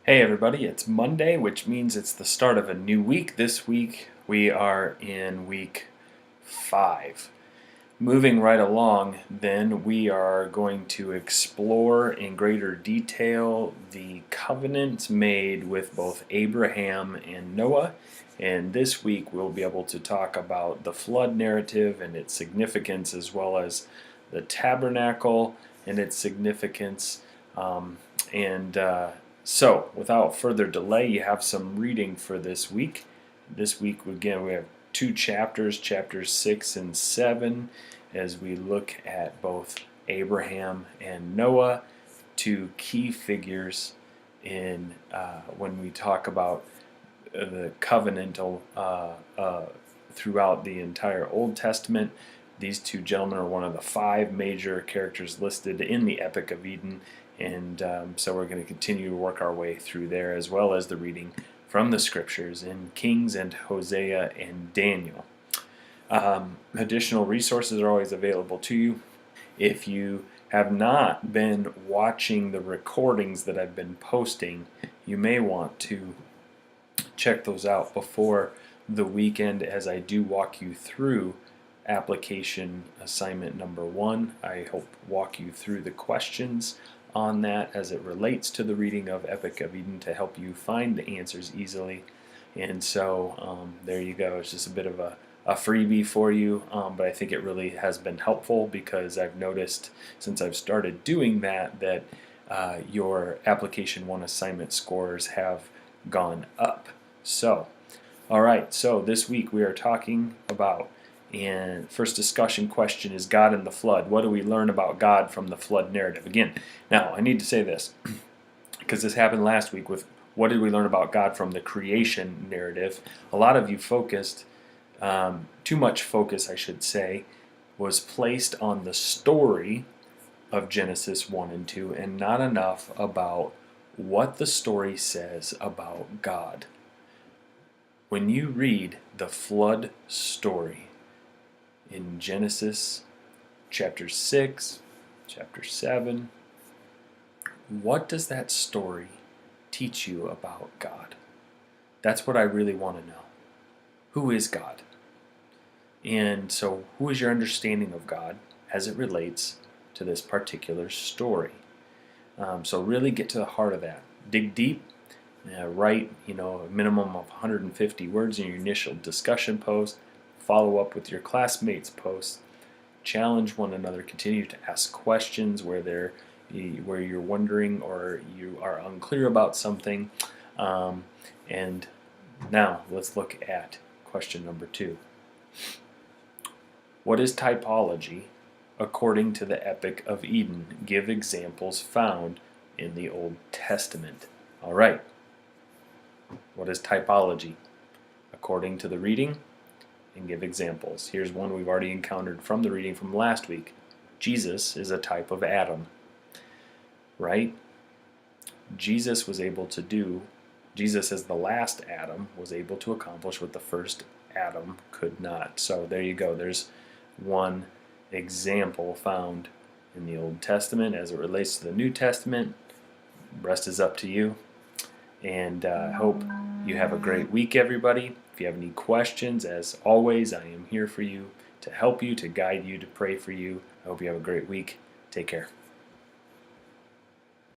Hey everybody, it's Monday, which means it's the start of a new week. This week we are in week 5. Moving right along, then we are going to explore in greater detail the covenants made with both Abraham and Noah. And this week we'll be able to talk about the flood narrative and its significance, as well as the tabernacle and its significance. And So, without further delay, you have some reading for this week. This week, again, we have two chapters, chapters 6 and 7, as we look at both Abraham and Noah, two key figures in when we talk about the covenantal throughout the entire Old Testament. These two gentlemen are one of the 5 major characters listed in the Epic of Eden, and so we're going to continue to work our way through there, as well as the reading from the scriptures in Kings and Hosea and Daniel. Additional resources are always available to you. If you have not been watching the recordings that I've been posting, you may want to check those out before the weekend, as I do walk you through application assignment number 1. I hope walk you through the questions on that as it relates to the reading of Epic of Eden to help you find the answers easily. And so there you go. It's just a bit of a freebie for you, but I think it really has been helpful, because I've noticed since I've started doing that your application 1 assignment scores have gone up. So, all right, so this week we are talking about, and first discussion question is God and the flood. What do we learn about God from the flood narrative? Again, now I need to say this, because this happened last week with what did we learn about God from the creation narrative. A lot of you focused, too much focus I should say, was placed on the story of Genesis 1 and 2, and not enough about what the story says about God. When you read the flood story in Genesis chapter 6, chapter 7, what does that story teach you about God? That's what I really want to know. Who is God? And so, who is your understanding of God as it relates to this particular story? So really get to the heart of that. Dig deep. Write, a minimum of 150 words in your initial discussion post. Follow up with your classmates' posts. Challenge one another. Continue to ask questions where you're wondering or you are unclear about something. And now let's look at question number 2. What is typology according to the Epic of Eden? Give examples found in the Old Testament. All right. What is typology according to the reading? And give examples. Here's one we've already encountered from the reading from last week. Jesus is a type of Adam, right? Jesus as the last Adam, was able to accomplish what the first Adam could not. So there you go. There's one example found in the Old Testament. As it relates to the New Testament, the rest is up to you. And I hope you have a great week, everybody. If you have any questions, as always, I am here for you, to help you, to guide you, to pray for you. I hope you have a great week. Take care.